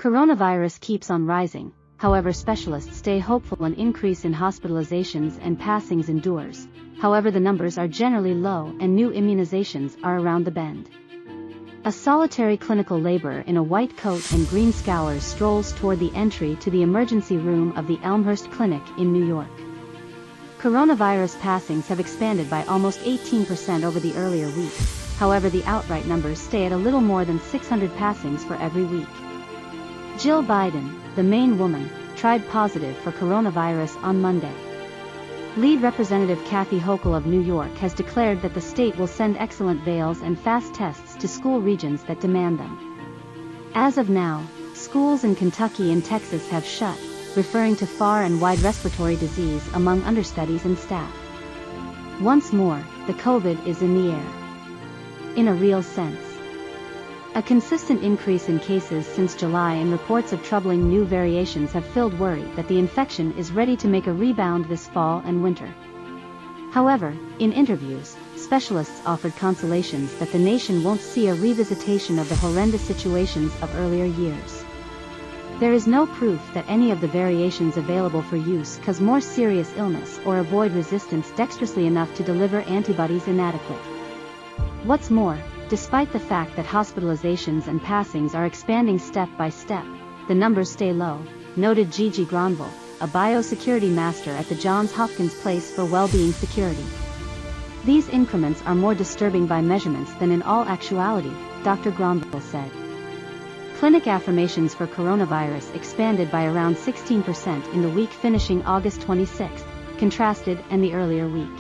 Coronavirus keeps on rising, however specialists stay hopeful an increase in hospitalizations and passings endures. However, the numbers are generally low and new immunizations are around the bend. A solitary clinical laborer in a white coat and green scours strolls toward the entry to the emergency room of the Elmhurst Clinic in New York. Coronavirus passings have expanded by almost 18% over the earlier week. However, the outright numbers stay at a little more than 600 passings for every week. Jill Biden, the Maine woman, tried positive for coronavirus on Monday. Lead Representative Kathy Hochul of New York has declared that the state will send excellent veils and fast tests to school regions that demand them. As of now, schools in Kentucky and Texas have shut, referring to far and wide respiratory disease among understudies and staff. Once more, the COVID is in the air. In a real sense. A consistent increase in cases since July and reports of troubling new variations have filled worry that the infection is ready to make a rebound this fall and winter. However, in interviews, specialists offered consolations that the nation won't see a revisitation of the horrendous situations of earlier years. There is no proof that any of the variations available for use cause more serious illness or avoid resistance dexterously enough to deliver antibodies inadequate. What's more, despite the fact that hospitalizations and passings are expanding step by step, the numbers stay low, noted Gigi Granville, a biosecurity master at the Johns Hopkins Place for Wellbeing Security. These increments are more disturbing by measurements than in all actuality, Dr. Granville said. Clinic affirmations for coronavirus expanded by around 16% in the week finishing August 26, contrasted and the earlier week.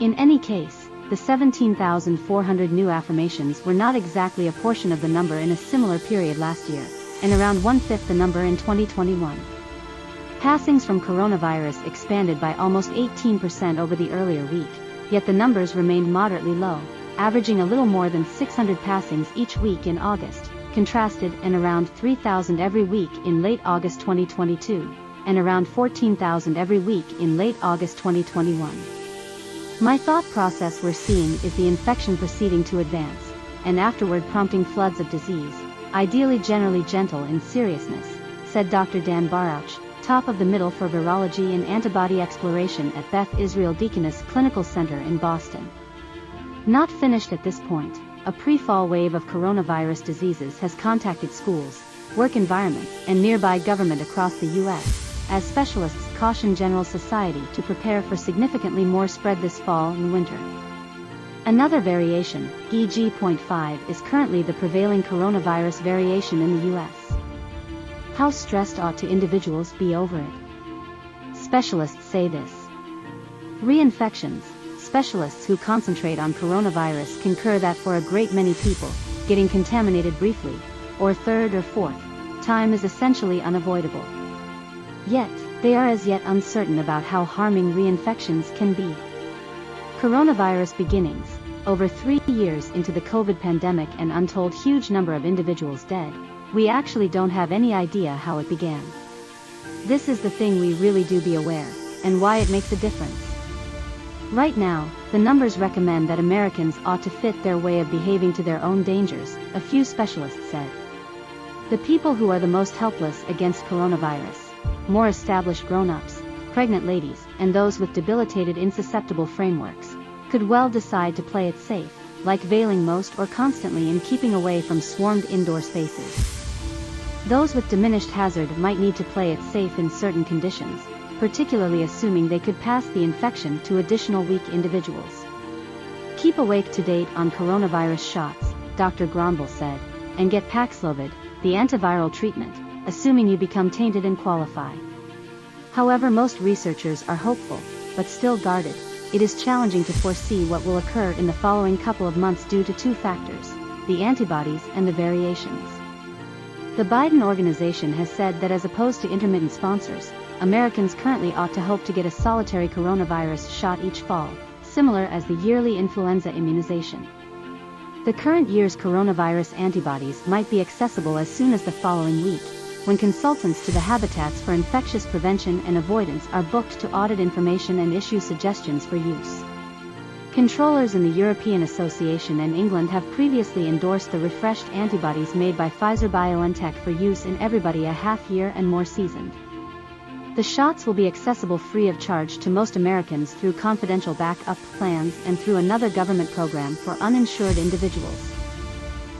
In any case, the 17,400 new affirmations were not exactly a portion of the number in a similar period last year, and around one-fifth the number in 2021. Passings from coronavirus expanded by almost 18% over the earlier week, yet the numbers remained moderately low, averaging a little more than 600 passings each week in August, contrasted and around 3,000 every week in late August 2022, and around 14,000 every week in late August 2021. My thought process we're seeing is the infection proceeding to advance, and afterward prompting floods of disease, ideally generally gentle in seriousness, said Dr. Dan Barouch, top of the middle for virology and antibody exploration at Beth Israel Deaconess Clinical Center in Boston. Not finished at this point, a pre-fall wave of coronavirus diseases has contacted schools, work environments, and nearby government across the U.S., as specialists caution general society to prepare for significantly more spread this fall and winter. Another variation, EG.5, is currently the prevailing coronavirus variation in the U.S. How stressed ought to individuals be over it? Specialists say this. Reinfections. Specialists who concentrate on coronavirus concur that for a great many people, getting contaminated briefly, or third or fourth, time is essentially unavoidable. Yet, they are as yet uncertain about how harming reinfections can be. Coronavirus beginnings, over 3 years into the COVID pandemic and untold huge number of individuals dead, we actually don't have any idea how it began. This is the thing we really do be aware, and why it makes a difference. Right now, the numbers recommend that Americans ought to fit their way of behaving to their own dangers, a few specialists said. The people who are the most helpless against coronavirus, more established grown-ups, pregnant ladies, and those with debilitated insusceptible frameworks, could well decide to play it safe, like veiling most or constantly in keeping away from swarmed indoor spaces. Those with diminished hazard might need to play it safe in certain conditions, particularly assuming they could pass the infection to additional weak individuals. Keep awake to date on coronavirus shots, Dr. Granville said, and get Paxlovid, the antiviral treatment, assuming you become tainted and qualify. However, most researchers are hopeful, but still guarded. It is challenging to foresee what will occur in the following couple of months due to two factors, the antibodies and the variations. The Biden organization has said that as opposed to intermittent sponsors, Americans currently ought to hope to get a solitary coronavirus shot each fall, similar as the yearly influenza immunization. The current year's coronavirus antibodies might be accessible as soon as the following week, when consultants to the habitats for infectious prevention and avoidance are booked to audit information and issue suggestions for use. Controllers in the European Association and England have previously endorsed the refreshed antibodies made by Pfizer-BioNTech for use in everybody a half year and more seasoned. The shots will be accessible free of charge to most Americans through confidential backup plans and through another government program for uninsured individuals.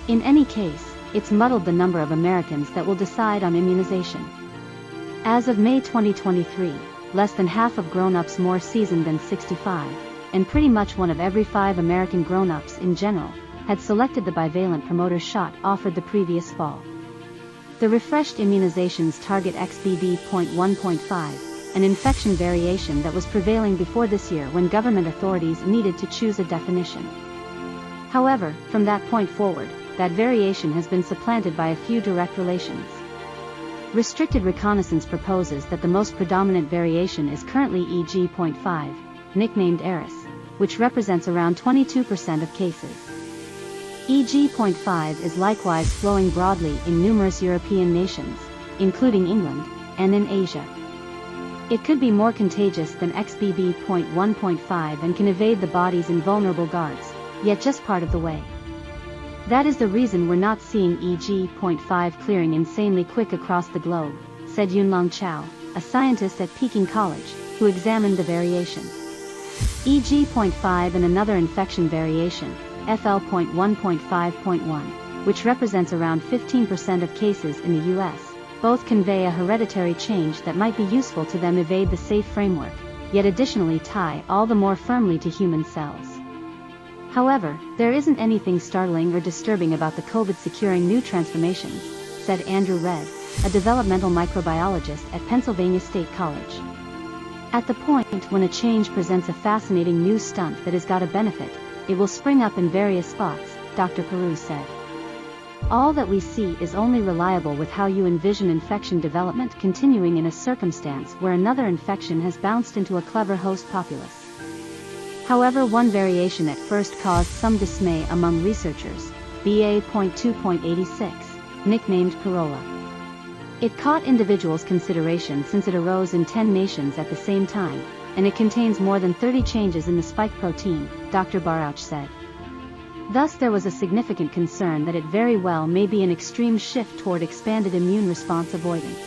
In any case, it's muddled the number of Americans that will decide on immunization. As of May 2023, less than half of grown-ups more seasoned than 65, and pretty much 1 of every 5 American grown-ups in general, had selected the bivalent promoter shot offered the previous fall. The refreshed immunizations target XBB.1.5, an infection variation that was prevailing before this year when government authorities needed to choose a definition. However, from that point forward, that variation has been supplanted by a few direct relations. Restricted reconnaissance proposes that the most predominant variation is currently EG.5, nicknamed Eris, which represents around 22% of cases. EG.5 is likewise flowing broadly in numerous European nations, including England, and in Asia. It could be more contagious than XBB.1.5 and can evade the body's invulnerable guards, yet just part of the way. That is the reason we're not seeing EG.5 clearing insanely quick across the globe, said Yunlong Chao, a scientist at Peking College, who examined the variation. EG.5 and another infection variation, FL.1.5.1, which represents around 15% of cases in the US, both convey a hereditary change that might be useful to them evade the safe framework, yet additionally tie all the more firmly to human cells. However, there isn't anything startling or disturbing about the COVID securing new transformations, said Andrew Redd, a developmental microbiologist at Pennsylvania State College. At the point when a change presents a fascinating new stunt that has got a benefit, it will spring up in various spots, Dr. Peru said. All that we see is only reliable with how you envision infection development continuing in a circumstance where another infection has bounced into a clever host populace. However, one variation at first caused some dismay among researchers, BA.2.86, nicknamed Corolla. It caught individuals' consideration since it arose in 10 nations at the same time, and it contains more than 30 changes in the spike protein, Dr. Barouch said. Thus there was a significant concern that it very well may be an extreme shift toward expanded immune response avoidance.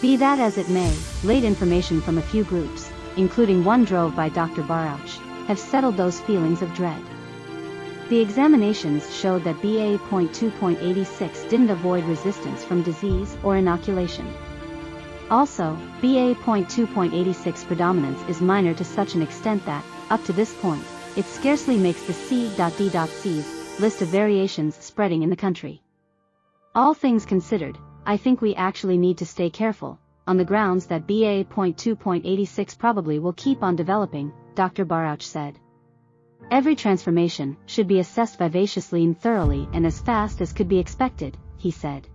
Be that as it may, late information from a few groups, including one drove by Dr. Barouch, have settled those feelings of dread. The examinations showed that BA.2.86 didn't avoid resistance from disease or inoculation. Also, BA.2.86 predominance is minor to such an extent that, up to this point, it scarcely makes the C.D.C's list of variations spreading in the country. All things considered, I think we actually need to stay careful, on the grounds that BA.2.86 probably will keep on developing, Dr. Barouch said. Every transformation should be assessed vivaciously and thoroughly and as fast as could be expected, he said.